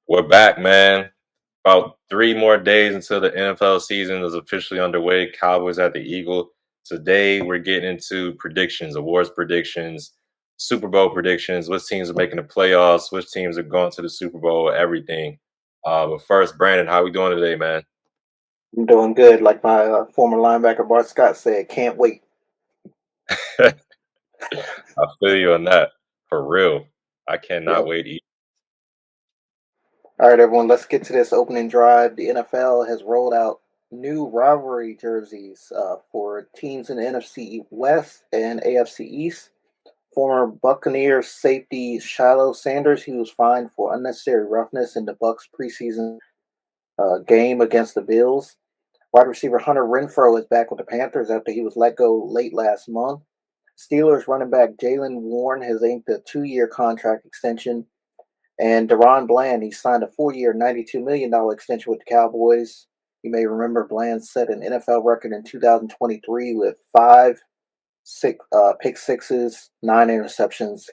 We're back, man. About 3 more days until the NFL season is officially underway. Cowboys at the Eagle. Today, we're getting into predictions, awards predictions, Super Bowl predictions, which teams are making the playoffs, which teams are going to the Super Bowl, everything. But first, Brandon, how we doing today, man? I'm doing good. Like my former linebacker Bart Scott said, can't wait. I feel you on that. For real. I cannot Yep. wait. All right, everyone, let's get to this opening drive. The NFL has rolled out new rivalry jerseys for teams in the NFC West and AFC East. Former Buccaneers safety Shiloh Sanders, he was fined for unnecessary roughness in the Bucs preseason game against the Bills. Wide receiver Hunter Renfrow is back with the Panthers after he was let go late last month. Steelers running back Jalen Warren has inked a 2-year contract extension. And Deron Bland, he signed a 4-year, $92 million extension with the Cowboys. You may remember Bland set an NFL record in 2023 with pick sixes, 9 interceptions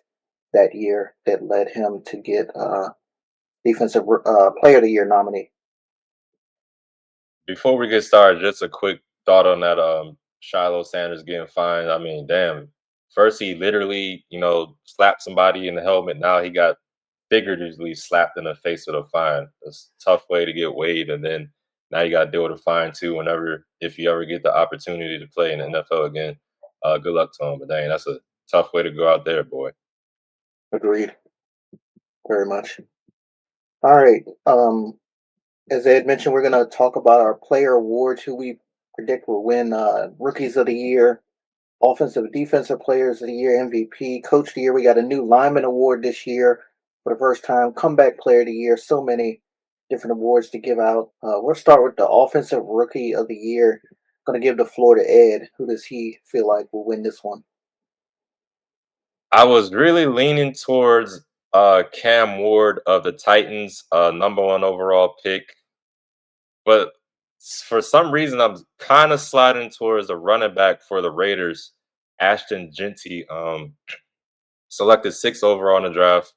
that year that led him to get Defensive Player of the Year nominee. Before we get started, just a quick thought on that Shiloh Sanders getting fined. I mean, damn. First he literally, slapped somebody in the helmet. Now he got figuratively slapped in the face with a fine. It's a tough way to get weighed, and then now you gotta deal with a fine too whenever if you ever get the opportunity to play in the NFL again. Good luck to him. But dang, that's a tough way to go out there, boy. Agreed. Very much. All right. As Ed mentioned, we're going to talk about our player awards, who we predict will win Rookies of the Year, Offensive and Defensive Players of the Year, MVP, Coach of the Year. We got a new Lineman Award this year for the first time, Comeback Player of the Year. So many different awards to give out. We'll start with the Offensive Rookie of the Year. Going to give the floor to Ed. Who does he feel like will win this one? I was really leaning towards Cam Ward of the Titans, #1 overall pick. But for some reason, I'm kind of sliding towards the running back for the Raiders, Ashton Genty, selected 6th overall in the draft.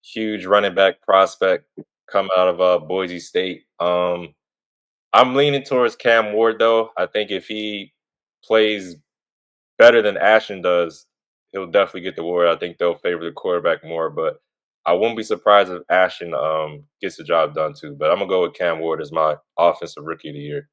Huge running back prospect coming out of Boise State. I'm leaning towards Cam Ward, though. I think if he plays better than Ashton does, he'll definitely get the award. I think they'll favor the quarterback more, but I wouldn't be surprised if Ashton gets the job done too. But I'm gonna go with Cam Ward as my offensive rookie of the year.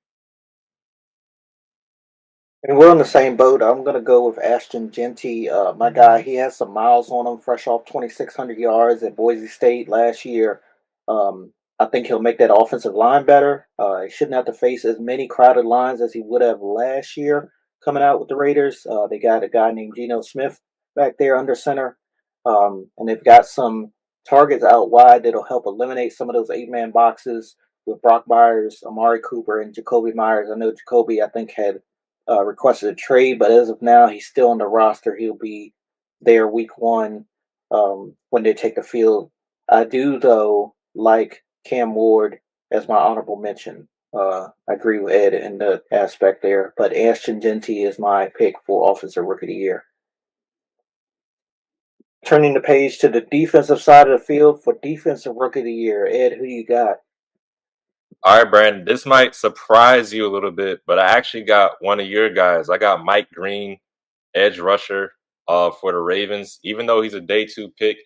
And we're on the same boat. I'm going to go with Ashton Genty. My guy, he has some miles on him, fresh off 2,600 yards at Boise State last year. I think he'll make that offensive line better. He shouldn't have to face as many crowded lines as he would have last year coming out with the Raiders. They got a guy named Geno Smith back there under center. And they've got some targets out wide that'll help eliminate some of those 8-man boxes with Brock Myers, Amari Cooper, and Jacoby Myers. I know Jacoby, I think, had requested a trade, but as of now, he's still on the roster. He'll be there week 1 when they take the field. I do, though, like Cam Ward as my honorable mention. I agree with Ed in the aspect there, but Ashton Genty is my pick for Offensive Rookie of the Year. Turning the page to the defensive side of the field for Defensive Rookie of the Year. Ed, who you got? All right, Brandon, this might surprise you a little bit, but I actually got one of your guys. I got Mike Green, edge rusher, for the Ravens. Even though he's a day 2 pick,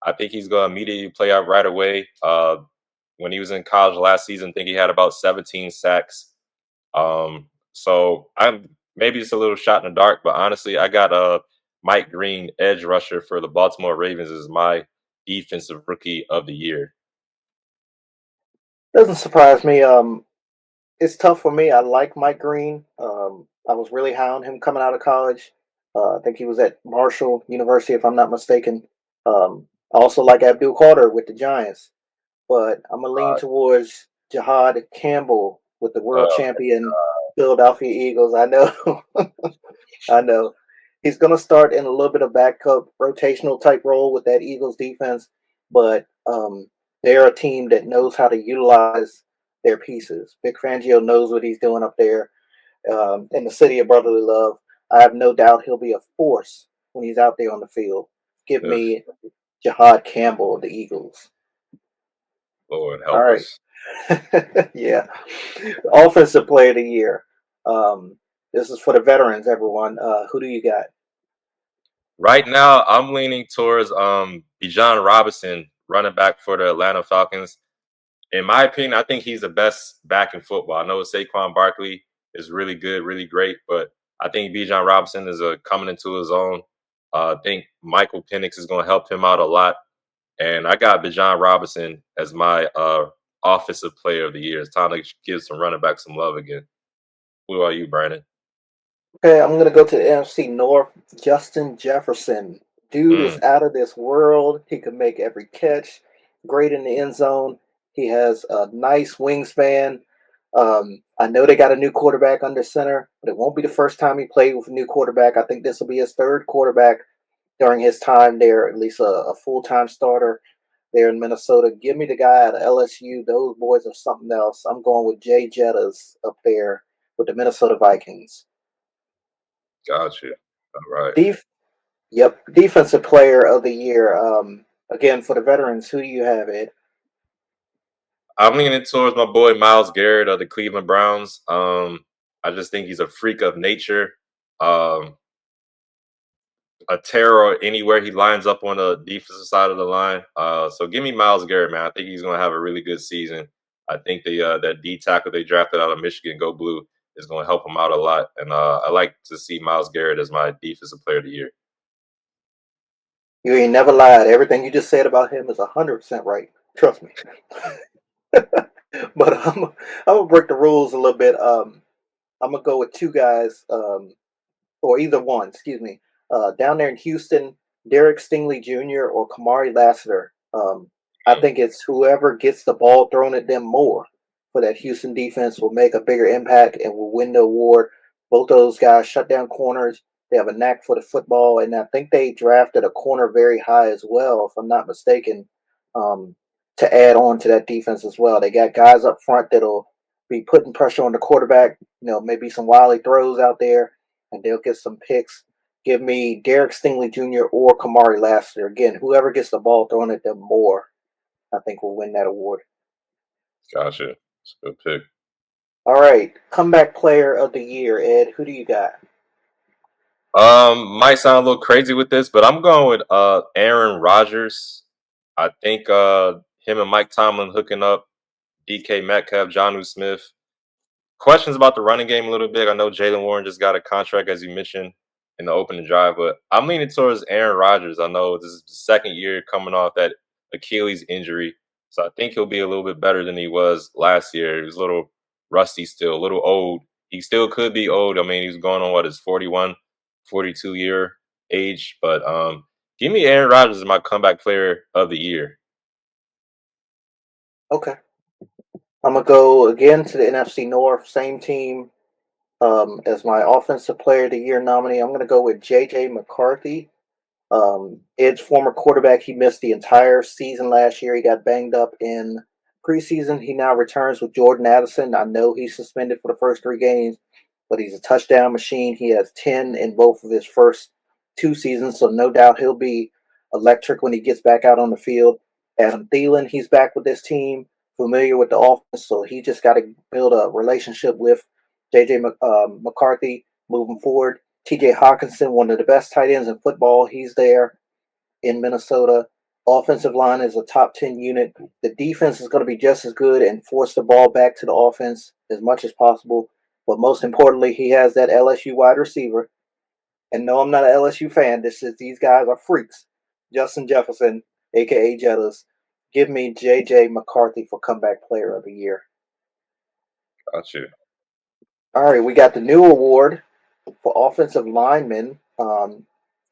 I think he's going to immediately play out right away. When he was in college last season, I think he had about 17 sacks. So I'm maybe it's a little shot in the dark, but honestly, I got Mike Green, edge rusher for the Baltimore Ravens, as my defensive rookie of the year. Doesn't surprise me. It's tough for me. I like Mike Green. I was really high on him coming out of college. I think he was at Marshall University, if I'm not mistaken. I also like Abdul Carter with the Giants, but I'm gonna lean Uh, towards Jihad Campbell with the world uh, champion Philadelphia Eagles. I know, I know. He's gonna start in a little bit of backup rotational type role with that Eagles defense, but they're a team that knows how to utilize their pieces. Vic Fangio knows what he's doing up there in the city of brotherly love. I have no doubt he'll be a force when he's out there on the field. Give ugh. me Jihad Campbell of the Eagles. Lord All help right. us. Yeah. Offensive player of the year. Um, this is for the veterans, everyone. Who do you got? Right now, I'm leaning towards Bijan Robinson, running back for the Atlanta Falcons. In my opinion, I think he's the best back in football. I know Saquon Barkley is really good, really great, but I think Bijan Robinson is coming into his own. I think Michael Penix is going to help him out a lot, and I got Bijan Robinson as my offensive player of the year. It's time to give some running back some love again. Who are you, Brandon? Okay, I'm gonna go to the NFC North. Justin Jefferson. Dude is Mm, out of this world. He can make every catch. Great in the end zone. He has a nice wingspan. I know they got a new quarterback under center, but it won't be the first time he played with a new quarterback. I think this will be his third quarterback during his time there, at least a full time starter there in Minnesota. Give me the guy at LSU. Those boys are something else. I'm going with Jay Jettas up there with the Minnesota Vikings. got you. All right. Def- yep, defensive player of the year. Again for the veterans, who do you have, Ed? I'm leaning towards my boy Miles Garrett of the Cleveland Browns. I just think he's a freak of nature. Um, a terror anywhere he lines up on the defensive side of the line. So give me Miles Garrett, man. I think he's going to have a really good season. I think that D tackle they drafted out of Michigan, Go Blue, is going to help him out a lot. And I like to see Miles Garrett as my defensive player of the year. You ain't never lied. Everything you just said about him is 100% right. Trust me. But I'm gonna break the rules a little bit. I'm gonna go with two guys. Or either one, excuse me. Down there in Houston, Derek Stingley Jr. or Kamari Lassiter. I Mm, think it's whoever gets the ball thrown at them more for that Houston defense will make a bigger impact and will win the award. Both those guys shut down corners. They have a knack for the football, and I think they drafted a corner very high as well, if I'm not mistaken, um, to add on to that defense as well. They got guys up front that'll be putting pressure on the quarterback. Maybe some wily throws out there and they'll get some picks. Give me Derek Stingley Jr. or Kamari Lassiter. Again, whoever gets the ball thrown at them more, I think will win that award. gotcha. It's a good pick. All right, comeback player of the year, Ed. Who do you got? Might sound a little crazy with this, but I'm going with Aaron Rodgers. I think him and Mike Tomlin hooking up, DK Metcalf, Johnu Smith. Questions about the running game a little bit. I know Jalen Warren just got a contract, as you mentioned in the opening drive, but I'm leaning towards Aaron Rodgers. I know this is the second year coming off that Achilles injury, so I think he'll be a little bit better than he was last year. He was a little rusty still, a little old. He still could be old. I mean, he's going on his 41, 42 year age, but give me Aaron Rodgers as my comeback player of the year. Okay, I'm gonna go again to the NFC North. Same team as my offensive player of the year nominee. I'm gonna go with JJ McCarthy. Ed's former quarterback, he missed the entire season last year. He got banged up in preseason. He now returns with Jordan Addison. I know he's suspended for the first three games, but he's a touchdown machine. He has 10 in both of his first two seasons, so no doubt he'll be electric when he gets back out on the field. Adam Thielen, he's back with this team, familiar with the offense, so he just got to build a relationship with J.J. McCarthy moving forward. TJ Hawkinson, one of the best tight ends in football. He's there in Minnesota. Offensive line is a top 10 unit. The defense is going to be just as good and force the ball back to the offense as much as possible. But most importantly, he has that LSU wide receiver. And no, I'm not an LSU fan. These guys are freaks. Justin Jefferson, aka Jettas. Give me JJ McCarthy for comeback player of the year. Got you. All right, we got the new award for offensive linemen.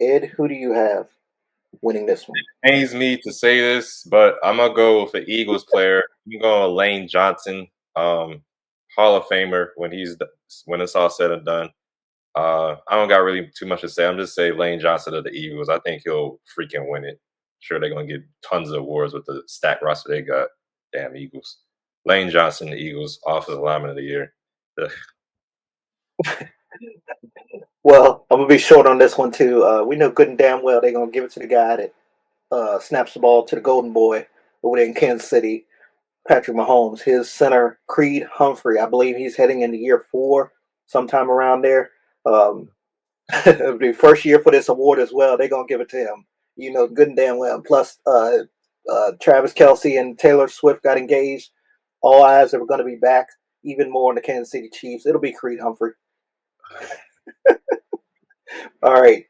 Ed, who do you have winning this one? Pains me to say this, but I'm gonna go with the Eagles player. I'm going with Lane Johnson, Hall of Famer when it's all said and done. I don't got really too much to say. I'm just saying Lane Johnson of the Eagles. I think he'll freaking win it. Sure, they're gonna get tons of awards with the stack roster they got. Damn Eagles. Lane Johnson, the Eagles, offensive lineman of the year. Well, I'm gonna be short on this one too. We know good and damn well they're gonna give it to the guy that snaps the ball to the Golden Boy over there in Kansas City. Patrick Mahomes. His center, Creed Humphrey. I believe he's heading into year 4, sometime around there. Um, the first year for this award as well. They're gonna give it to him. You know, good and damn well. Plus, Travis Kelsey and Taylor Swift got engaged. All eyes are going to be back even more on the Kansas City Chiefs. It'll be Creed Humphrey. All right.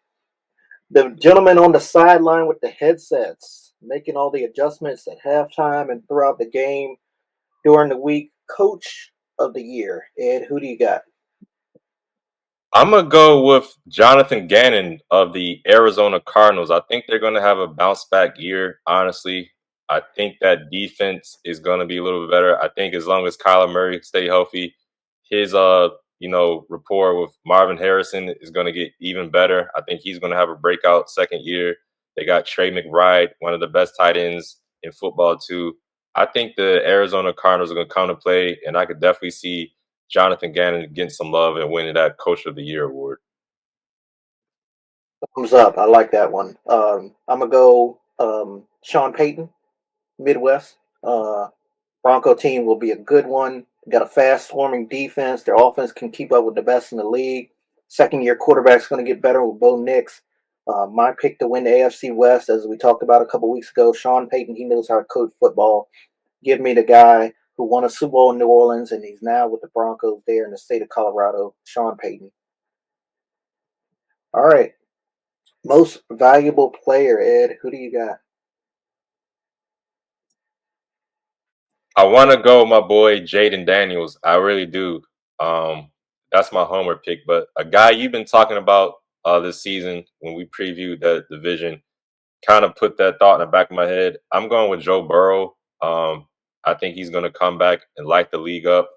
The gentleman on the sideline with the headsets, making all the adjustments at halftime and throughout the game during the week. Coach of the year. Ed, who do you got? I'm gonna go with Jonathan Gannon of the Arizona Cardinals. I think they're gonna have a bounce back year. Honestly, I think that defense is gonna be a little bit better. I think as long as Kyler Murray stay healthy, his rapport with Marvin Harrison is gonna get even better. I think he's gonna have a breakout second year. They got Trey McBride, one of the best tight ends in football too. I think the Arizona Cardinals are gonna come to play, and I could definitely see Jonathan Gannon getting some love and winning that Coach of the Year award. Thumbs up. I like that one. I'm going to go Sean Payton, Midwest. Bronco team will be a good one. Got a fast swarming defense. Their offense can keep up with the best in the league. Second year quarterback's going to get better with Bo Nix. My pick to win the AFC West, as we talked about a couple weeks ago, Sean Payton. He knows how to coach football. Give me the guy who won a Super Bowl in New Orleans and he's now with the Broncos there in the state of Colorado, Sean Payton. All right. Most valuable player, Ed. Who do you got? I want to go my boy Jaden Daniels. I really do. That's my homer pick. But a guy you've been talking about this season when we previewed the division kind of put that thought in the back of my head. I'm going with Joe Burrow. I think he's going to come back and light the league up.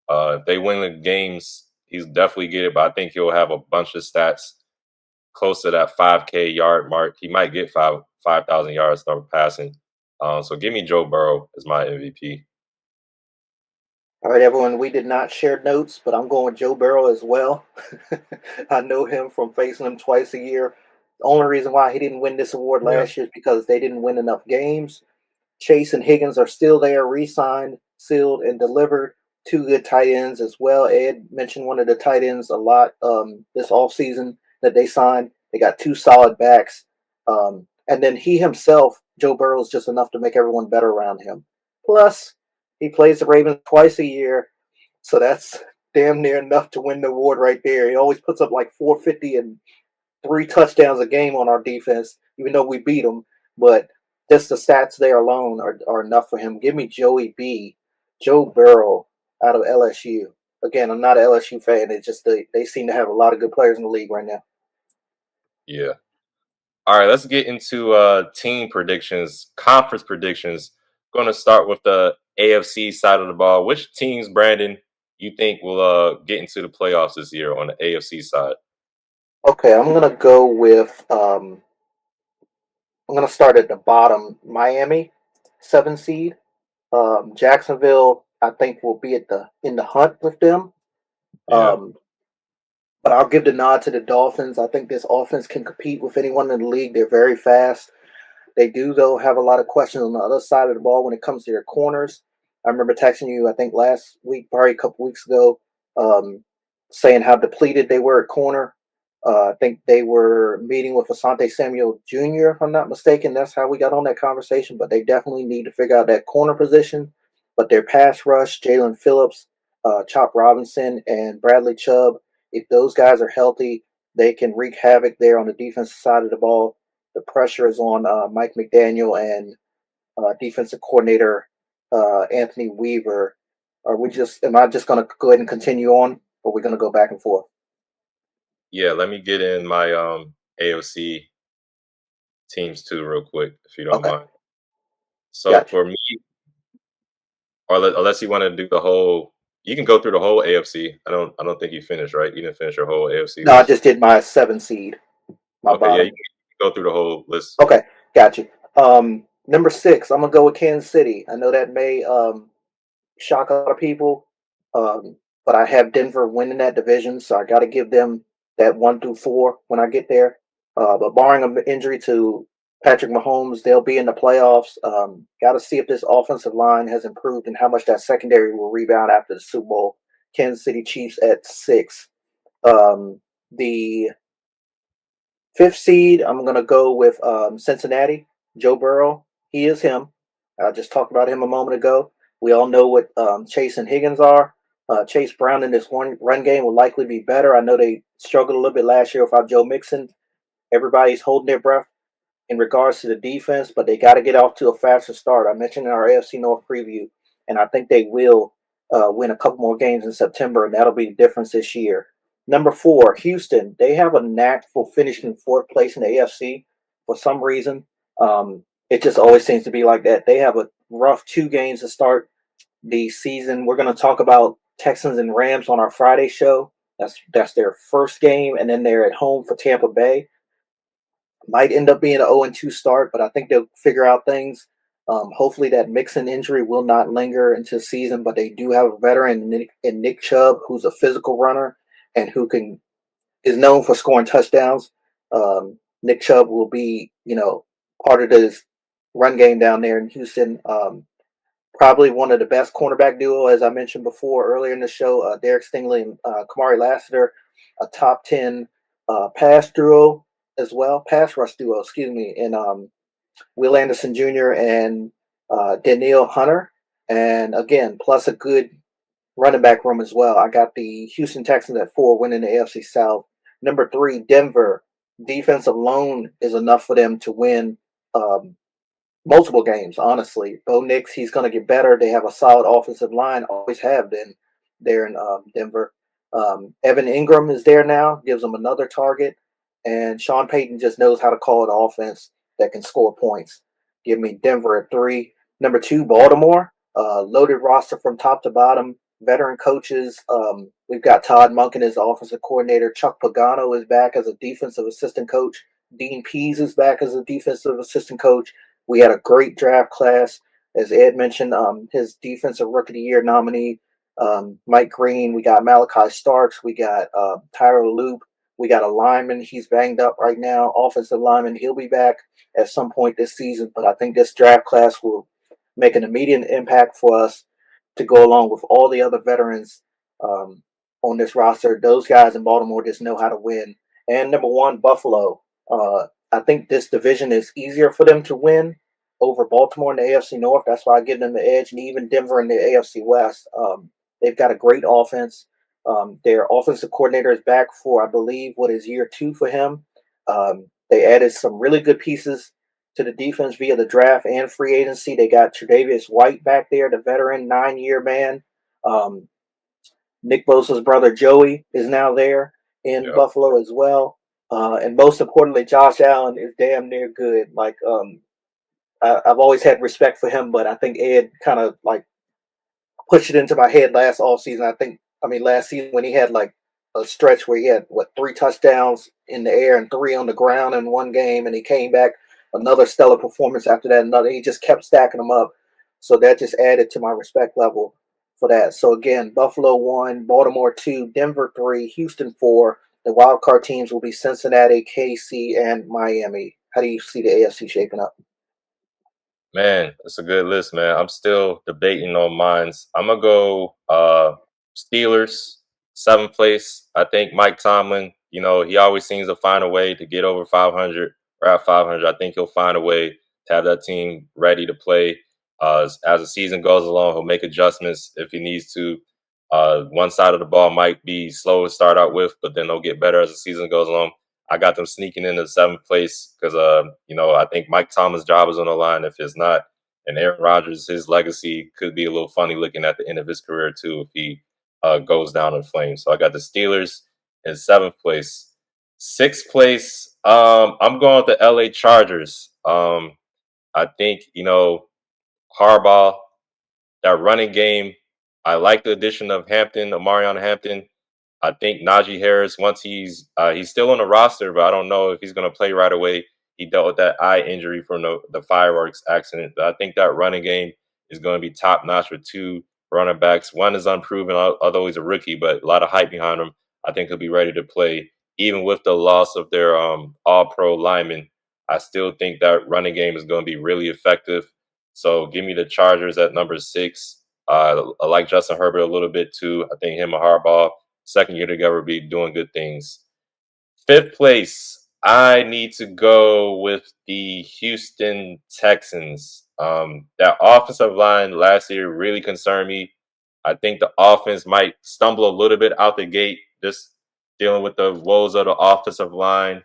If they win the games, he's definitely get it. But I think he'll have a bunch of stats close to that 5K yard mark. He might get 5,000 yards of passing. So give me Joe Burrow as my MVP. All right, everyone. We did not share notes, but I'm going with Joe Burrow as well. I know him from facing him twice a year. The only reason why he didn't win this award Yeah. last year is because they didn't win enough games. Chase and Higgins are still there, re-signed, sealed, and delivered. Two good tight ends as well. Ed mentioned one of the tight ends a lot this offseason that they signed. They got two solid backs. And then he himself, Joe Burrow, is just enough to make everyone better around him. Plus, he plays the Ravens twice a year, so that's damn near enough to win the award right there. He always puts up like 450 and 3 touchdowns a game on our defense, even though we beat them. But just the stats there alone are enough for him. Give me Joe Burrow out of LSU. Again, I'm not an LSU fan. It's just they seem to have a lot of good players in the league right now. Yeah. All right, let's get into team predictions, conference predictions. Going to start with the AFC side of the ball. Which teams, Brandon, you think will get into the playoffs this year on the AFC side? Okay, I'm gonna start at the bottom. Miami, 7 seed. Jacksonville, I think, will be at the in the hunt with them. Yeah. Um, but I'll give the nod to the Dolphins. I think this offense can compete with anyone in the league. They're very fast. They do, though, have a lot of questions on the other side of the ball when it comes to their corners. I remember texting you, I think last week, probably a couple weeks ago, um, saying how depleted they were at corner. I think they were meeting with Asante Samuel Jr., if I'm not mistaken. That's how we got on that conversation. But they definitely need to figure out that corner position. But their pass rush, Jalen Phillips, Chop Robinson, and Bradley Chubb, if those guys are healthy, they can wreak havoc there on the defensive side of the ball. The pressure is on Mike McDaniel and defensive coordinator Anthony Weaver. Am I just going to go ahead and continue on, or are we going to go back and forth? Yeah, let me get in my AFC teams too real quick, if you don't Okay, mind. So gotcha. for me, unless you want to do the whole, you can go through the whole AFC. I don't think you finished, right? You didn't finish your whole AFC No, I list. just did my 7 seed, my Okay, yeah, you bottom. can go through the whole list. Okay, gotcha. Number 6, I'm going to go with Kansas City. I know that may shock a lot of people. But I have Denver winning that division, so I got to give them that 1 through 4 when I get there. But barring an injury to Patrick Mahomes, they'll be in the playoffs. Got to see if this offensive line has improved and how much that secondary will rebound after the Super Bowl. Kansas City Chiefs at 6. The fifth seed, I'm going to go with Cincinnati, Joe Burrow. He is him. I just talked about him a moment ago. We all know what Chase and Higgins are. Chase Brown in this one run game will likely be better. I know they struggled a little bit last year without Joe Mixon. Everybody's holding their breath in regards to the defense, but they got to get off to a faster start. I mentioned in our AFC North preview, and I think they will win a couple more games in September, and that'll be the difference this year. Number 4, Houston. They have a knack for finishing fourth place in the AFC for some reason. It just always seems to be like that. They have a rough 2 games to start the season. We're going to talk about Texans and Rams on our Friday show. That's their first game, and then they're at home for Tampa Bay. Might end up being an 0-2 start, but I think they'll figure out things. Hopefully, that Mixon injury will not linger into the season, but they do have a veteran in Nick Chubb, who's a physical runner and who can is known for scoring touchdowns. Nick Chubb will be, part of this run game down there in Houston. Probably one of the best cornerback duo, as I mentioned before earlier in the show. Derek Stingley and Kamari Lassiter, a top 10 pass rush duo, excuse me, and Will Anderson Jr. and Danielle Hunter. And again, plus a good running back room as well. I got the Houston Texans at 4, winning the AFC South. Number 3, Denver. Defense alone is enough for them to win multiple games, honestly. Bo Nix, he's going to get better. They have a solid offensive line, always have been there in Denver. Evan Ingram is there now, gives them another target. And Sean Payton just knows how to call an offense that can score points. Give me Denver at 3. Number 2, Baltimore. Loaded roster from top to bottom. Veteran coaches. We've got Todd Monken as the offensive coordinator. Chuck Pagano is back as a defensive assistant coach. Dean Pease is back as a defensive assistant coach. We had a great draft class. As Ed mentioned, his defensive rookie of the year nominee, Mike Green. We got Malachi Starks. We got Tyler Loop. We got a lineman. He's banged up right now. Offensive lineman. He'll be back at some point this season. But I think this draft class will make an immediate impact for us to go along with all the other veterans on this roster. Those guys in Baltimore just know how to win. And number 1, Buffalo. I think this division is easier for them to win over Baltimore in the AFC North. That's why I give them the edge, and even Denver in the AFC West. They've got a great offense. Their offensive coordinator is back for, I believe, what is year 2 for him. They added some really good pieces to the defense via the draft and free agency. They got Tre'Davious White back there, the veteran 9-year man. Nick Bosa's brother Joey is now there in Yep. Buffalo as well. And most importantly, Josh Allen is damn near good. I've always had respect for him, but I think Ed kind of pushed it into my head last offseason. Last season when he had a stretch where he had 3 touchdowns in the air and 3 on the ground in one game, and he came back another stellar performance after that. Another, he just kept stacking them up. So that just added to my respect level for that. So again, Buffalo 1, Baltimore 2, Denver 3, Houston 4. The wild card teams will be Cincinnati, KC, and Miami. How do you see the AFC shaping up? Man, that's a good list, man. I'm still debating on mines. I'm gonna go Steelers, 7th place. I think Mike Tomlin, he always seems to find a way to get over 500 or at 500. I think he'll find a way to have that team ready to play. As the season goes along, he'll make adjustments if he needs to. One side of the ball might be slow to start out with, but then they'll get better as the season goes along. I got them sneaking into 7th place because, I think Mike Tomlin's job is on the line. If it's not, and Aaron Rodgers, his legacy could be a little funny looking at the end of his career too if he goes down in flames. So I got the Steelers in 7th place. 6th place, I'm going with the LA Chargers. I think Harbaugh, that running game. I like the addition of Amarion Hampton. I think Najee Harris, once he's still on the roster, but I don't know if he's going to play right away. He dealt with that eye injury from the fireworks accident. But I think that running game is going to be top notch with 2 running backs. One is unproven, although he's a rookie, but a lot of hype behind him. I think he'll be ready to play, even with the loss of their all-pro lineman. I still think that running game is going to be really effective. So give me the Chargers at number 6. I like Justin Herbert a little bit too. I think him and Harbaugh, second year together, will be doing good things. Fifth place, I need to go with the Houston Texans. That offensive line last year really concerned me. I think the offense might stumble a little bit out the gate, just dealing with the woes of the offensive line.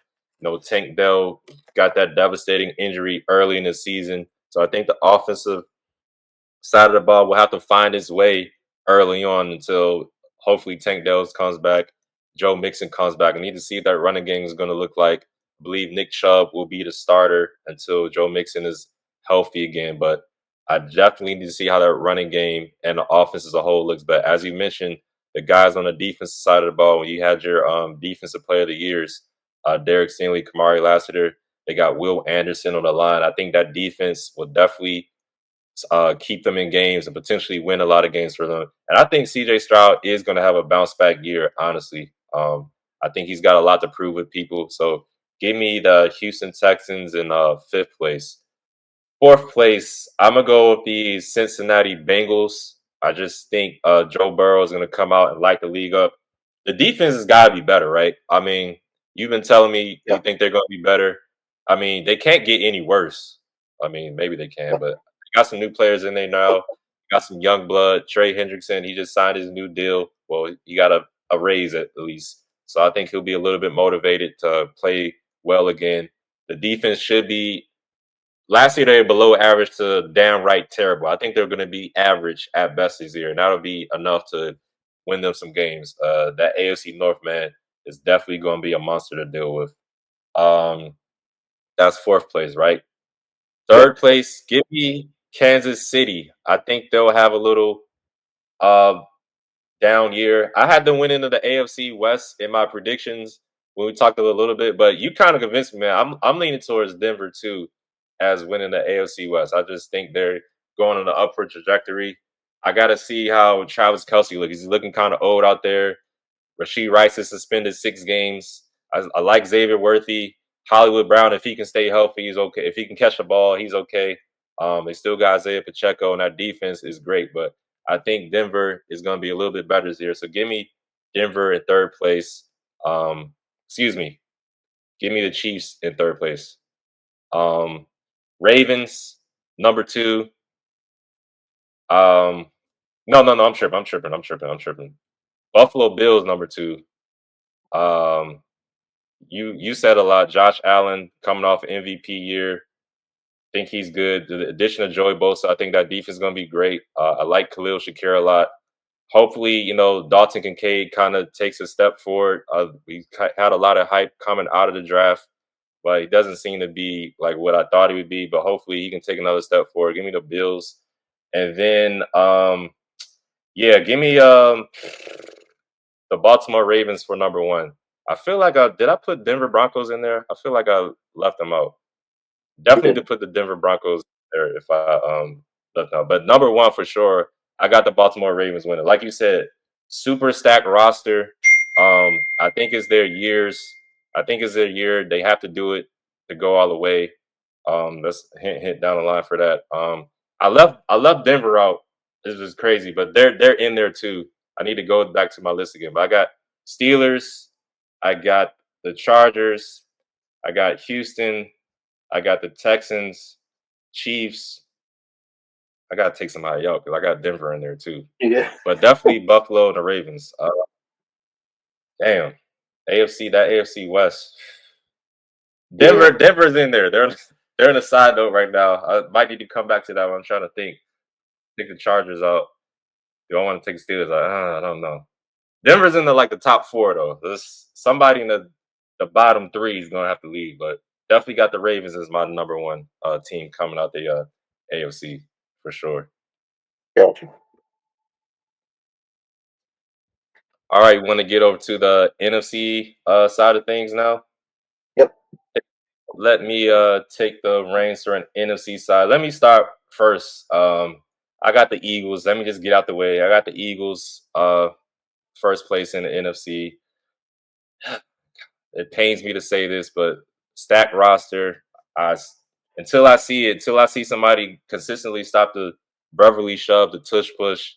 Tank Dell got that devastating injury early in the season. So I think the offensive side of the ball will have to find its way early on until hopefully Tank Dells comes back, Joe Mixon comes back. I need to see what that running game is going to look like. I believe Nick Chubb will be the starter until Joe Mixon is healthy again. But I definitely need to see how that running game and the offense as a whole looks. But as you mentioned, the guys on the defensive side of the ball, when you had your defensive player of the years, Derek Stingley, Kamari Lassiter, they got Will Anderson on the line. I think that defense will definitely keep them in games and potentially win a lot of games for them. And I think CJ Stroud is going to have a bounce back year, honestly. I think he's got a lot to prove with people. So give me the Houston Texans in fifth place. Fourth place, I'm going to go with the Cincinnati Bengals. I just think Joe Burrow is going to come out and light the league up. The defense has got to be better, right? I mean, you've been telling me you Yep. think they're going to be better. I mean, they can't get any worse. I mean, maybe they can, Yep. but got some new players in there now. Got some young blood. Trey Hendrickson, he just signed his new deal. Well, he got a raise at least. So I think he'll be a little bit motivated to play well again. The defense should be last year they were below average to downright terrible. I think they're going to be average at best this year, and that'll be enough to win them some games. That AFC North man is definitely going to be a monster to deal with. Um, that's fourth place, right? Yep. Third place, give me Kansas City. I think they'll have a little uh, down year. I had them winning the AFC West in my predictions when we talked a little bit, but you kind of convinced me, man. I'm leaning towards Denver too as winning the AFC West. I just think they're going on an upward trajectory. I got to see how Travis Kelsey looks. He's looking kind of old out there. Rasheed Rice is suspended 6 games. I like Xavier Worthy. Hollywood Brown, if he can stay healthy, he's okay. If he can catch the ball, he's okay. They still got Isaiah Pacheco, and that defense is great. But I think Denver is going to be a little bit better this year. So give me Denver in third place. Excuse me. Give me the Chiefs in third place. Um, Ravens, number 2. Um, no. I'm tripping. Buffalo Bills, number 2. Um, you said a lot. Josh Allen coming off MVP year. Think he's good. The addition of Joey Bosa, I think that defense is going to be great. I like Khalil Shakir a lot. Hopefully, Dalton Kincaid kind of takes a step forward. We had a lot of hype coming out of the draft, but he doesn't seem to be like what I thought he would be. But hopefully, he can take another step forward. Give me the Bills, and then yeah, give me the Baltimore Ravens for number 1. I feel like did I put Denver Broncos in there? I feel like I left them out. You Definitely to didn't. put the Denver Broncos there if I left out. But number 1 for sure, I got the Baltimore Ravens winning. Like you said, super stacked roster. I think it's their years. I think it's their year. They have to do it to go all the way. Let's hint down the line for that. I left Denver out. This was crazy, but they're in there too. I need to go back to my list again. But I got Steelers, I got the Chargers, I got Houston, I got the Texans, Chiefs. I gotta take somebody out because I got Denver in there too. Yeah. But definitely Buffalo and the Ravens. Damn. AFC West. Yeah. Denver's in there. They're on a side note right now. I might need to come back to that one. I'm trying to think. Take the Chargers out. Do I want to take the Steelers out? I don't know. Denver's in the top 4 though. There's somebody in the bottom 3 is gonna have to leave, but definitely got the Ravens as my number 1 team coming out the AFC for sure. Gotcha. All right, want to get over to the NFC side of things now. Yep. Let me take the reins for an NFC side. Let me start first. I got the Eagles. Let me just get out the way. I got the Eagles first place in the NFC. It pains me to say this, but stacked roster. I until I see it, until I see somebody consistently stop the brotherly shove, the tush push,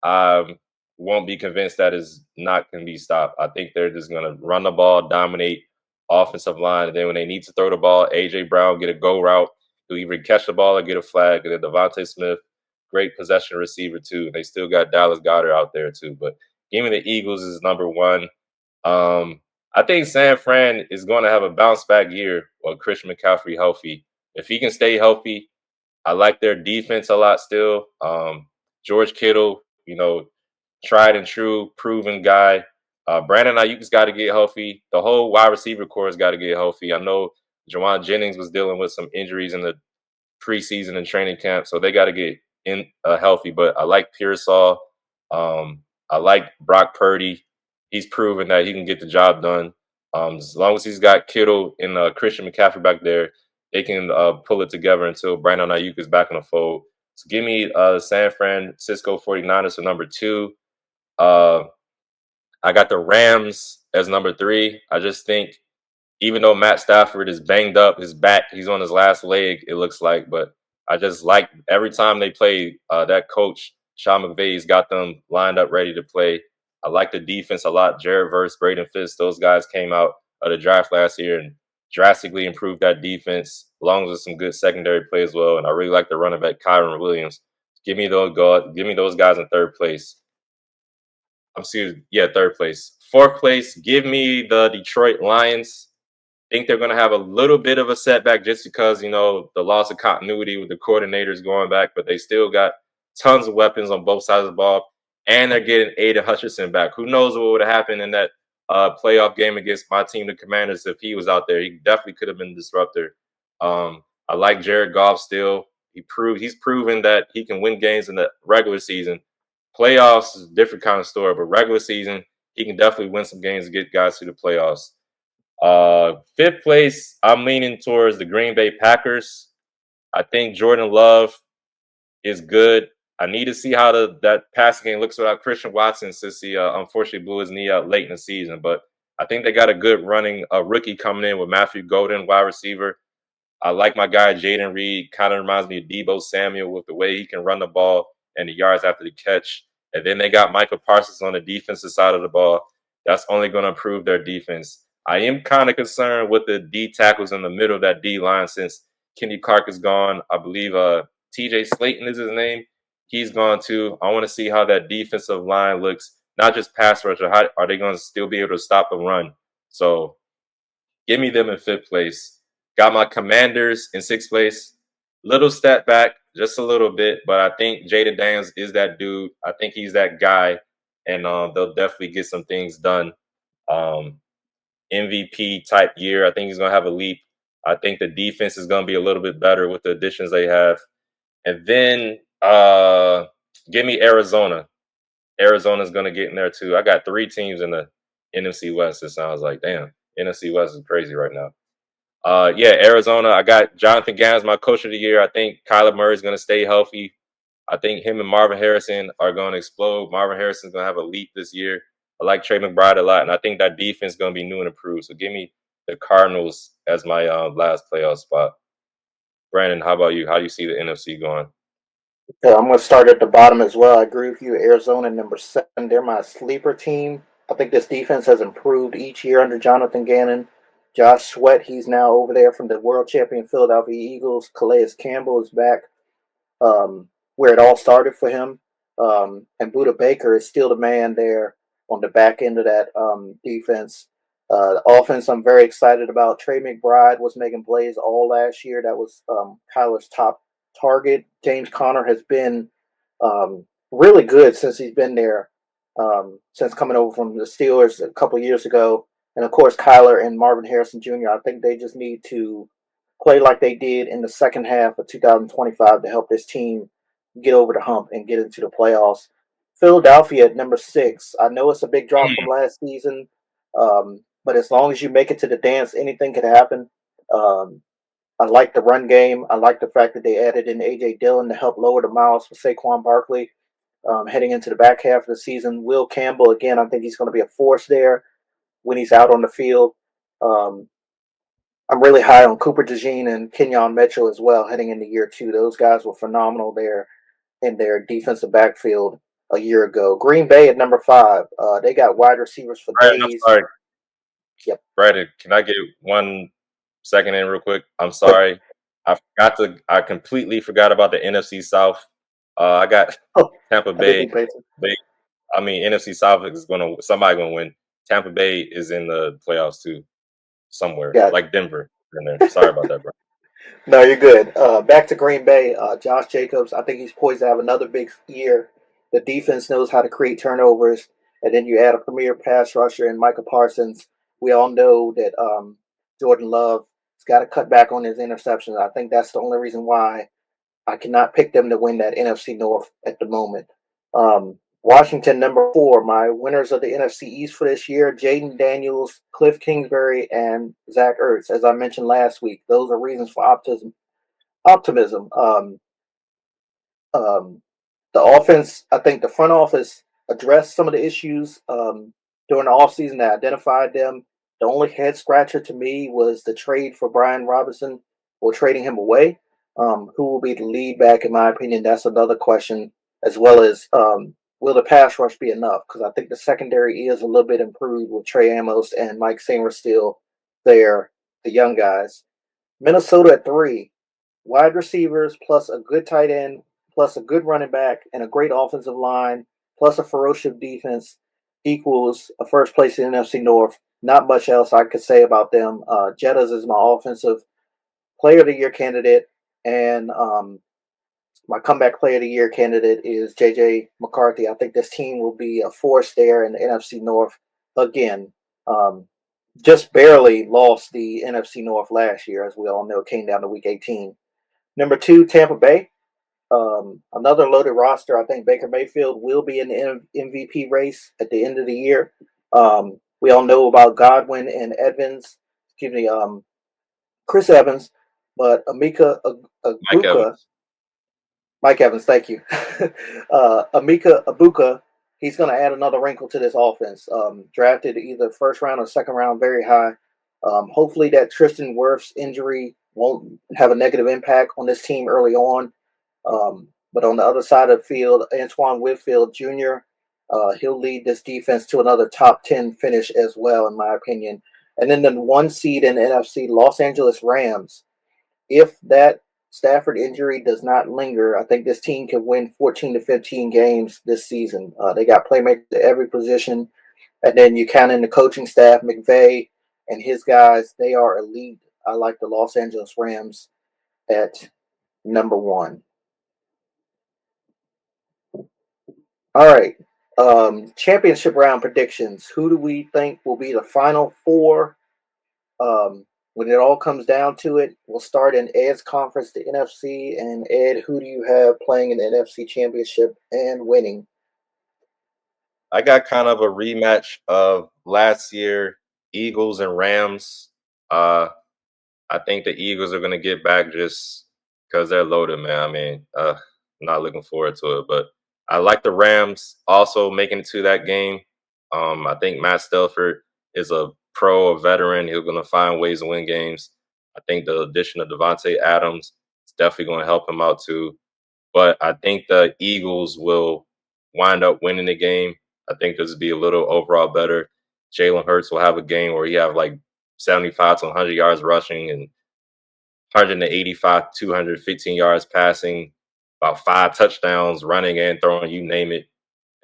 I won't be convinced that is not going to be stopped. I think they're just going to run the ball, dominate offensive line, and then when they need to throw the ball, AJ Brown get a go route. He'll either catch the ball or get a flag. And then Devontae Smith, great possession receiver too. They still got Dallas Goddard out there too. But give me the Eagles is number one. Um, I think San Fran is going to have a bounce back year with Christian McCaffrey healthy. If he can stay healthy, I like their defense a lot still. George Kittle, tried and true, proven guy. Brandon Ayuk's got to get healthy. The whole wide receiver core has got to get healthy. I know Jawan Jennings was dealing with some injuries in the preseason and training camp, so they got to get in healthy. But I like Pearsall. I like Brock Purdy. He's proven that he can get the job done. As long as he's got Kittle and Christian McCaffrey back there, they can pull it together until Brandon Ayuk is back in the fold. So give me San Francisco 49ers for number two. Uh, I got the Rams as number three. I just think even though Matt Stafford is banged up, his back, he's on his last leg, it looks like. But I just like every time they play, that coach, Sean McVay's got them lined up ready to play. I like the defense a lot. Jared Verse, Braden Fitz, those guys came out of the draft last year and drastically improved that defense, along with some good secondary play as well. And I really like the running back, Kyron Williams. Give me those guys in third place. I'm serious. Yeah, third place. Fourth place, give me the Detroit Lions. Think they're going to have a little bit of a setback just because, the loss of continuity with the coordinators going back, but they still got tons of weapons on both sides of the ball, and they're getting Aiden Hutchinson back. Who knows what would have happened in that playoff game against my team, the Commanders, if he was out there. He definitely could have been a disruptor. I like Jared Goff still. He's proven that he can win games in the regular season. Playoffs is a different kind of story, but regular season, he can definitely win some games and get guys to the playoffs. Fifth place, I'm leaning towards the Green Bay Packers. I think Jordan Love is good. I need to see how that passing game looks without Christian Watson since he unfortunately blew his knee out late in the season. But I think they got a good running rookie coming in with Matthew Golden, wide receiver. I like my guy Jaden Reed. Kind of reminds me of Debo Samuel with the way he can run the ball and the yards after the catch. And then they got Michael Parsons on the defensive side of the ball. That's only going to improve their defense. I am kind of concerned with the D tackles in the middle of that D line since Kenny Clark is gone. I believe TJ Slayton is his name. He's gone too. I want to see how that defensive line looks, not just pass rush, or how are they going to still be able to stop the run? So give me them in fifth place. Got my Commanders in sixth place. Little step back, just a little bit, but I think Jaden Daniels is that dude. I think he's that guy, and they'll definitely get some things done. Um, MVP type year. I think he's going to have a leap. I think the defense is going to be a little bit better with the additions they have. And then give me Arizona. Arizona's going to get in there too. I got three teams in the NFC West. It sounds like, damn, NFC West is crazy right now. Yeah, Arizona. I got Jonathan Gans, my coach of the year. I think Kyler Murray's going to stay healthy. I think him and Marvin Harrison are going to explode. Marvin Harrison's going to have a leap this year. I like Trey McBride a lot, and I think that defense is going to be new and improved. So give me the Cardinals as my last playoff spot. Brandon, how about you? How do you see the NFC going? Yeah, I'm going to start at the bottom as well. I agree with you. Arizona, number 7. They're my sleeper team. I think this defense has improved each year under Jonathan Gannon. Josh Sweat, he's now over there from the world champion Philadelphia Eagles. Calais Campbell is back where it all started for him. And Buda Baker is still the man there on the back end of that defense. The offense, I'm very excited about. Trey McBride was making plays all last year. That was Kyler's top target. James Conner has been really good since he's been there, since coming over from the Steelers a couple years ago. And of course, Kyler and Marvin Harrison Jr., I think they just need to play like they did in the second half of 2025 to help this team get over the hump and get into the playoffs. Philadelphia at number 6. I know it's a big drop from last season, but as long as you make it to the dance, anything could happen. I like the run game. I like the fact that they added in A.J. Dillon to help lower the miles for Saquon Barkley heading into the back half of the season. Will Campbell, again, I think he's going to be a force there when he's out on the field. Um, I'm really high on Cooper DeJean and Kenyon Mitchell as well heading into year two. Those guys were phenomenal there in their defensive backfield a year ago. Green Bay at number five. They got wide receivers for Brandon, I'm days. sorry. Yep. Brandon, can I get 1 second in real quick? I'm But sorry. I completely forgot about the NFC South. I got oh, Tampa I didn't Bay. even pay attention. They, I mean, NFC South is somebody gonna win. Tampa Bay is in the playoffs too, somewhere Gotcha. like Denver in there. Sorry about that, bro. No, you're good. Back to Green Bay. Josh Jacobs, I think he's poised to have another big year. The defense knows how to create turnovers, and then you add a premier pass rusher in Micah Parsons. We all know that Jordan Love has got to cut back on his interceptions. I think that's the only reason why I cannot pick them to win that NFC North at the moment. Washington, number four, my winners of the NFC East for this year, Jaden Daniels, Cliff Kingsbury, and Zach Ertz. As I mentioned last week, those are reasons for optimism. Um, the offense, I think the front office addressed some of the issues during the offseason that identified them. The only head scratcher to me was the trade for Brian Robinson or trading him away. Who will be the lead back, in my opinion? That's another question, as well as will the pass rush be enough? Because I think the secondary is a little bit improved with Trey Amos and Mike Samer still there, the young guys. Minnesota at three, wide receivers plus a good tight end plus a good running back and a great offensive line plus a ferocious defense equals a first place in the NFC North. Not much else I could say about them. Jettas is my offensive player of the year candidate, and my comeback player of the year candidate is JJ McCarthy. I think this team will be a force there in the NFC North again. Um, just barely lost the NFC North last year, as we all know, it came down to week 18. Number two, Tampa Bay. Another loaded roster. I think Baker Mayfield will be in the MVP race at the end of the year. We all know about Godwin and Evans, excuse me, Chris Evans, but Mike Abuka, Evans. Mike Evans, thank you. Amika Abuka, he's going to add another wrinkle to this offense. Drafted either first round or second round, very high. Hopefully, that Tristan Wirfs injury won't have a negative impact on this team early on. But on the other side of the field, Antoine Whitfield Jr., he'll lead this defense to another top 10 finish as well, in my opinion. And then the one seed in the NFC, Los Angeles Rams. If that Stafford injury does not linger, I think this team can win 14 to 15 games this season. They got playmakers at every position. And then you count in the coaching staff, McVay and his guys, they are elite. I like the Los Angeles Rams at number one. All right. Championship round predictions. Who do we think will be the final four? When it all comes down to it, we'll start in Ed's conference, the NFC. And Ed, who do you have playing in the NFC Championship and winning? I got kind of a rematch of last year, Eagles and Rams. Uh, I think the Eagles are gonna get back just because they're loaded, man. I mean, not looking forward to it, but I like the Rams also making it to that game. I think Matt Stafford is a pro, a veteran. He's gonna find ways to win games. I think the addition of Devontae Adams is definitely gonna help him out too. But I think the Eagles will wind up winning the game. I think this will be a little overall better. Jalen Hurts will have a game where he have like 75 to 100 yards rushing and 185, 215 yards passing, about 5 touchdowns running and throwing, you name it.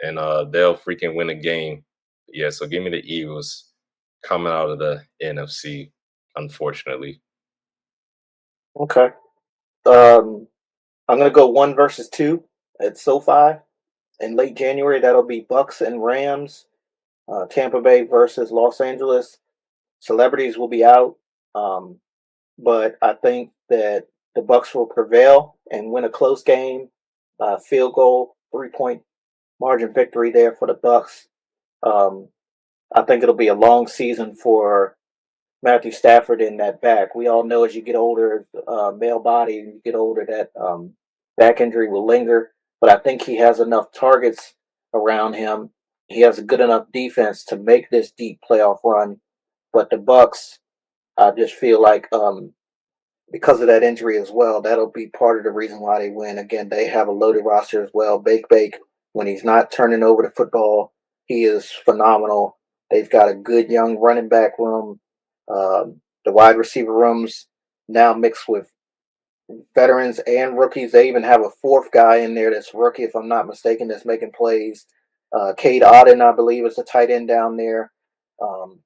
And they'll freaking win the game. Yeah, so give me the Eagles coming out of the NFC, unfortunately. Okay. Um, I'm going to go one versus two at SoFi in late January. That'll be Bucks and Rams. Tampa Bay versus Los Angeles. Celebrities will be out, um, but I think that the Bucks will prevail and win a close game. Field goal, 3 point margin victory there for the Bucks. Um, I think it'll be a long season for Matthew Stafford in that back. We all know as you get older, male body, and you get older, that back injury will linger. But I think he has enough targets around him. He has a good enough defense to make this deep playoff run. But the Bucks, I just feel like because of that injury as well, that'll be part of the reason why they win. Again, they have a loaded roster as well. Bake, when he's not turning over the football, he is phenomenal. They've got a good young running back room. The wide receiver rooms now mixed with veterans and rookies. They even have a fourth guy in there that's rookie, if I'm not mistaken, that's making plays. Cade Otton, I believe, is the tight end down there. Um,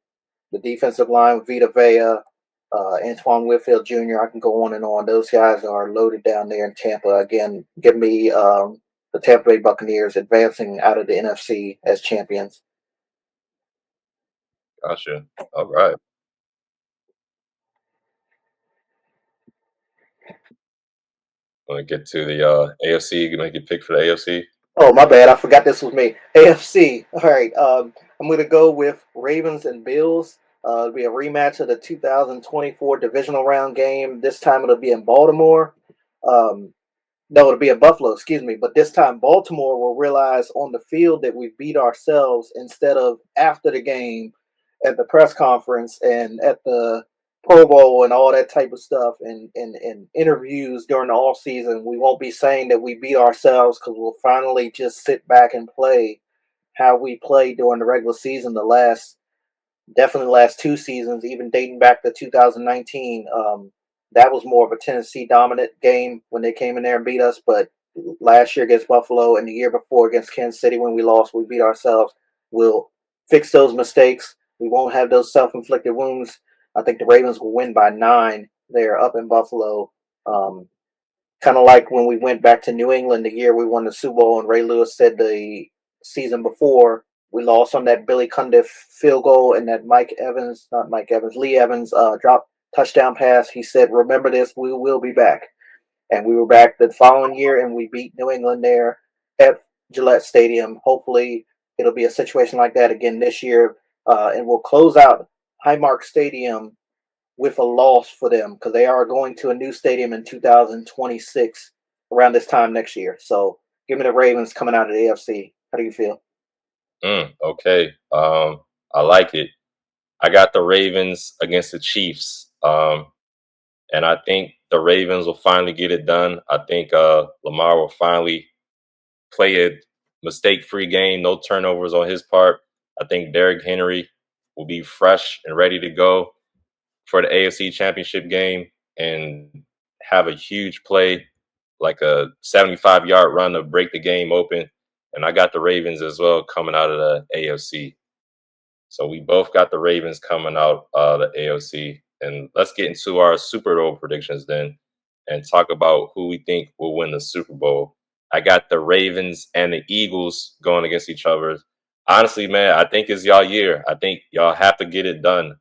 the defensive line, Vita Vea, Antoine Whitfield Jr. I can go on and on. Those guys are loaded down there in Tampa. Again, give me the Tampa Bay Buccaneers advancing out of the NFC as champions. Gotcha. All right. Want to get to the AFC? You make your pick for the AFC? Oh, my bad. I forgot this was me. AFC. All right. I'm going to go with Ravens and Bills. It'll be a rematch of the 2024 divisional round game. This time it'll be in Baltimore. Um, No, it'll be in Buffalo, excuse me. But this time, Baltimore will realize on the field that we beat ourselves instead of after the game at the press conference and at the Pro Bowl and all that type of stuff and interviews during the off season. We won't be saying that we beat ourselves because we'll finally just sit back and play how we played during the regular season the last definitely last two seasons, even dating back to 2019. That was more of a Tennessee dominant game when they came in there and beat us. But last year against Buffalo and the year before against Kansas City when we lost, we beat ourselves. We'll fix those mistakes. We won't have those self inflicted wounds. I think the Ravens will win by 9 there up in Buffalo. Um, Kind of like when we went back to New England the year we won the Super Bowl, and Ray Lewis said the season before we lost on that Billy Cundiff field goal and that Lee Evans drop touchdown pass. He said, "Remember this, we will be back." And we were back the following year, and we beat New England there at Gillette Stadium. Hopefully, it'll be a situation like that again this year, and we'll close out Highmark Stadium with a loss for them because they are going to a new stadium in 2026 around this time next year. So give me the Ravens coming out of the AFC. How do you feel? Okay. I like it. I got the Ravens against the Chiefs. And I think the Ravens will finally get it done. I think Lamar will finally play a mistake-free game, no turnovers on his part. I think Derrick Henry will be fresh and ready to go for the AFC Championship game and have a huge play, like a 75-yard run to break the game open. And I got the Ravens as well coming out of the AFC. So we both got the Ravens coming out the AOC. And let's get into our Super Bowl predictions then and talk about who we think will win the Super Bowl. I got the Ravens and the Eagles going against each other. Honestly, man, I think it's y'all year. I think y'all have to get it done.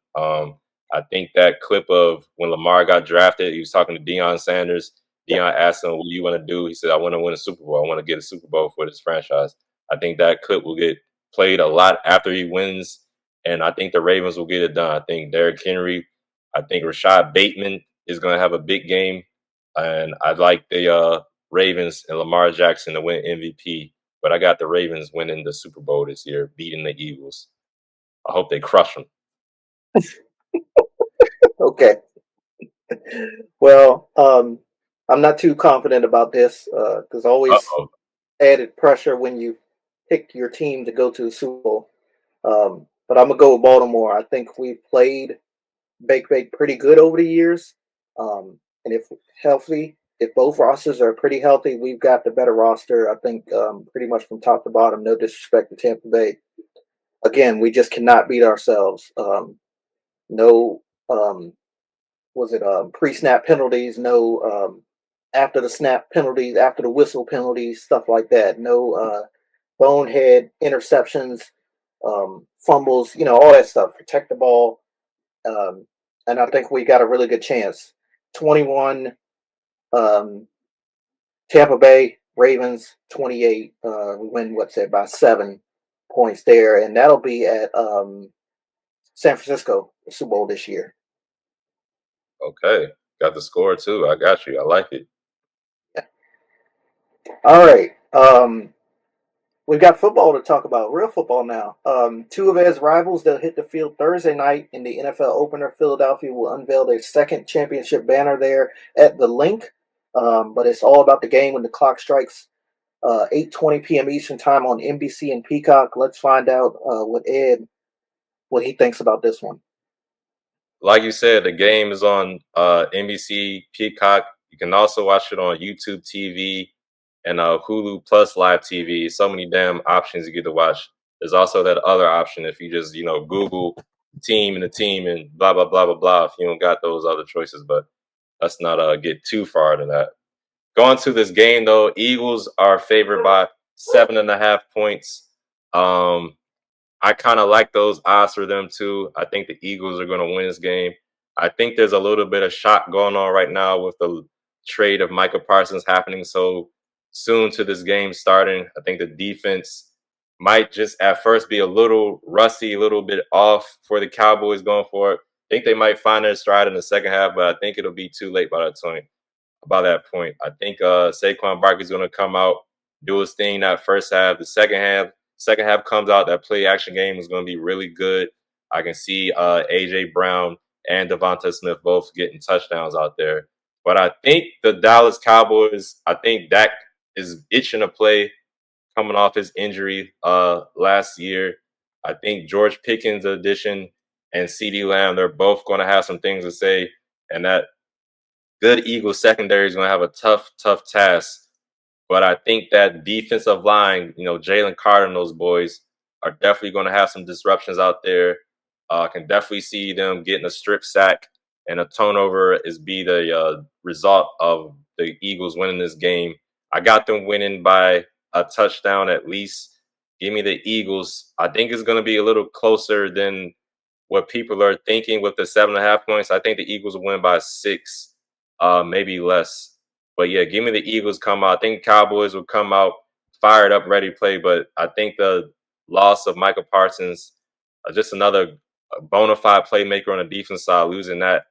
I think that clip of when Lamar got drafted, he was talking to Deion Sanders. Deion asked him, "What do you want to do?" He said, "I want to win a Super Bowl. I want to get a Super Bowl for this franchise." I think that clip will get played a lot after he wins, and I think the Ravens will get it done. I think Derrick Henry, I think Rashad Bateman is going to have a big game, and I like the Ravens and Lamar Jackson to win MVP. But I got the Ravens winning the Super Bowl this year, beating the Eagles. I hope they crush them. Okay. Well, I'm not too confident about this because Uh always oh. added pressure when you pick your team to go to the Super Bowl. But I'm gonna go with Baltimore. I think we've played Bake pretty good over the years. And if healthy, if both rosters are pretty healthy, we've got the better roster. I think pretty much from top to bottom. No disrespect to Tampa Bay. Again, we just cannot beat ourselves. No, was it pre-snap penalties? No, after the snap penalties, after the whistle penalties, stuff like that. No bonehead interceptions, fumbles. All that stuff. Protect the ball. Um, and I think we got a really good chance. 21 um, Tampa Bay Ravens, 28. We win, what's that, by 7 points there. And that'll be at San Francisco, the Super Bowl this year. Okay. Got the score too. I got you. I like it. All right. We've got football to talk about, real football now. Two of his rivals, they'll hit the field Thursday night in the NFL opener. Philadelphia will unveil their second championship banner there at the Link. But it's all about the game when the clock strikes 8:20 p.m. Eastern time on NBC and Peacock. Let's find out what Ed what he thinks about this one. Like you said, the game is on NBC, Peacock. You can also watch it on YouTube TV and Hulu Plus Live TV. So many damn options you get to watch. There's also that other option if you just Google team and the team and blah blah blah blah blah. If you don't got those other choices, but let's not get too far into that. Going to this game though, Eagles are favored by 7.5 points. Um, I kind of like those odds for them too. I think the Eagles are going to win this game. I think there's a little bit of shock going on right now with the trade of Micah Parsons happening so soon to this game starting. I think the defense might just at first be a little rusty, a little bit off for the Cowboys going for it. I think they might find their stride in the second half, but I think it'll be too late by that point. I think Saquon Barkley's going to come out, do his thing that first half. The second half comes out. That play action game is going to be really good. I can see AJ Brown and Devonta Smith both getting touchdowns out there. But I think the Dallas Cowboys, I think Dak is itching to play coming off his injury last year. I think George Pickens' addition and CeeDee Lamb, they're both going to have some things to say. And that good Eagles secondary is going to have a tough task. But I think that defensive line, Jalen Carter and those boys are definitely going to have some disruptions out there. Can definitely see them getting a strip sack and a turnover is be the result of the Eagles winning this game. I got them winning by a touchdown at least. Give me the Eagles. I think it's going to be a little closer than what people are thinking with the 7.5 points. I think the Eagles will win by 6, maybe less. But yeah, give me the Eagles come out. I think Cowboys will come out fired up, ready to play. But I think the loss of Michael Parsons, just another bona fide playmaker on the defense side, losing that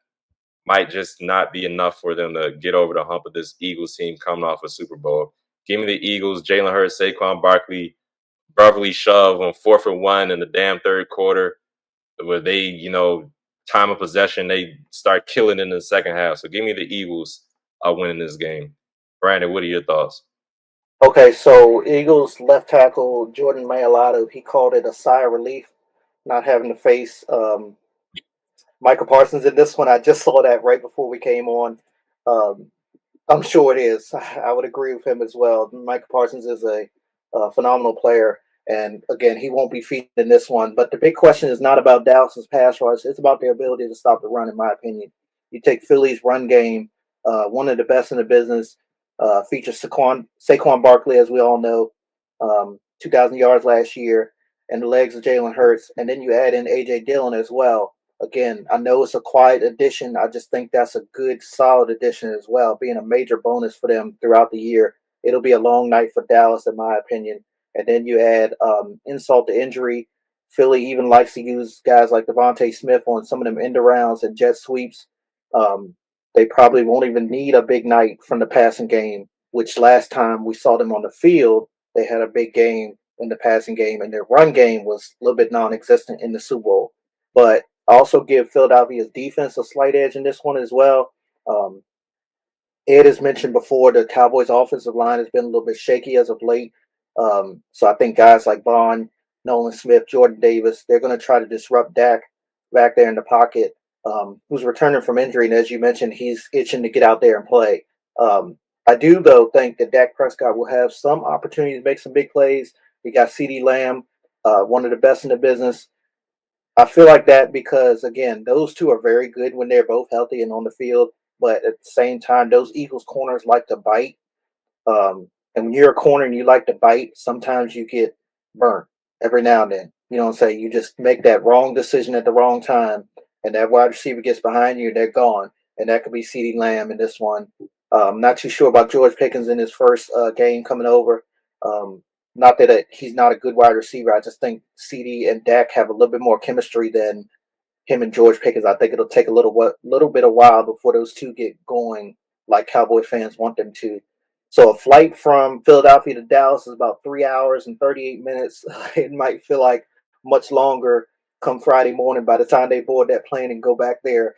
might just not be enough for them to get over the hump of this Eagles team coming off a Super Bowl. Give me the Eagles, Jalen Hurts, Saquon Barkley, brotherly shove on 4th and 1 in the damn third quarter where they, time of possession, they start killing in the second half. So give me the Eagles winning this game. Brandon, what are your thoughts? Okay, so Eagles left tackle Jordan Mailata, he called it a sigh of relief not having to face Michael Parsons in this one. I just saw that right before we came on. Um, I'm sure it is. I would agree with him as well. Michael Parsons is a phenomenal player, and again, he won't be featured in this one. But the big question is not about Dallas's pass rush; it's about their ability to stop the run. In my opinion, you take Philly's run game, one of the best in the business. Features Saquon Barkley, as we all know, 2,000 yards last year, and the legs of Jalen Hurts, and then you add in AJ Dillon as well. Again, I know it's a quiet addition. I just think that's a good, solid addition as well, being a major bonus for them throughout the year. It'll be a long night for Dallas, in my opinion. And then you add insult to injury. Philly even likes to use guys like Devontae Smith on some of them end arounds and jet sweeps. Um, they probably won't even need a big night from the passing game, which last time we saw them on the field, they had a big game in the passing game, and their run game was a little bit non existent in the Super Bowl. But I also give Philadelphia's defense a slight edge in this one as well. Um, Ed has mentioned before the Cowboys' offensive line has been a little bit shaky as of late. So I think guys like Bond, Nolan Smith, Jordan Davis, they're going to try to disrupt Dak back there in the pocket, who's returning from injury. And as you mentioned, he's itching to get out there and play. I do, though, think that Dak Prescott will have some opportunity to make some big plays. We got CeeDee Lamb, one of the best in the business. I feel like that because, again, those two are very good when they're both healthy and on the field. But at the same time, those Eagles corners like to bite. And when you're a corner and you like to bite, sometimes you get burnt every now and then. You know what I'm saying? You just make that wrong decision at the wrong time, and that wide receiver gets behind you, and they're gone. And that could be CeeDee Lamb in this one. Not too sure about George Pickens in his first game coming over. Not that he's not a good wide receiver. I just think CD and Dak have a little bit more chemistry than him and George Pickens. I think it'll take a little bit of while before those two get going like Cowboy fans want them to. So a flight from Philadelphia to Dallas is about 3 hours and 38 minutes. It might feel like much longer come Friday morning by the time they board that plane and go back there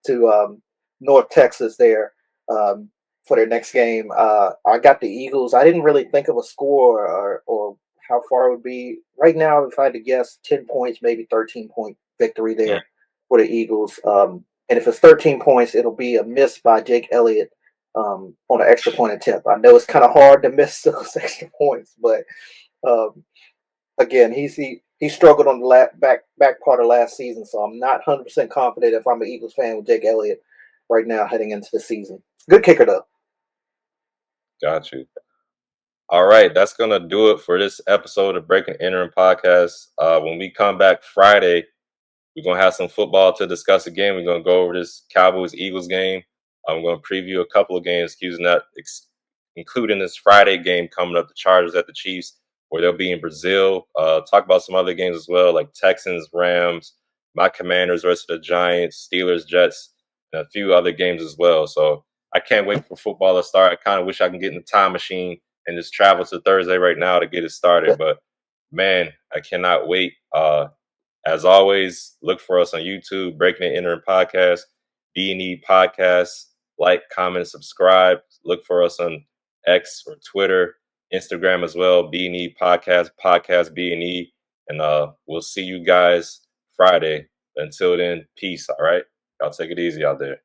to North Texas there um, for their next game. I got the Eagles. I didn't really think of a score or how far it would be. Right now, if I had to guess, 10 points, maybe 13-point victory Mm, there for the Eagles. And if it's 13 points, it'll be a miss by Jake Elliott on an extra point attempt. I know it's kind of hard to miss those extra points, but um, again, he struggled on the back part of last season, so I'm not 100% confident if I'm an Eagles fan with Jake Elliott right now heading into the season. Good kicker though. got you. All right, that's gonna do it for this episode of Breaking Interim Podcast. When we come back Friday, we're gonna have some football to discuss again. We're gonna go over this Cowboys Eagles game. I'm gonna preview a couple of games, including this Friday game coming up, the Chargers at the Chiefs, where they'll be in Brazil. Talk about some other games as well, like Texans, Rams, my Commanders versus the Giants, Steelers, Jets, and a few other games as well. So I can't wait for football to start. I kind of wish I can get in the time machine and just travel to Thursday right now to get it started. But man, I cannot wait. As always, look for us on YouTube, Breaking the Interim Podcast, B&E Podcast. Like, comment, subscribe. Look for us on X or Twitter, Instagram as well, B&E Podcast, Podcast B&E. And we'll see you guys Friday. Until then, peace, all right? Y'all take it easy out there.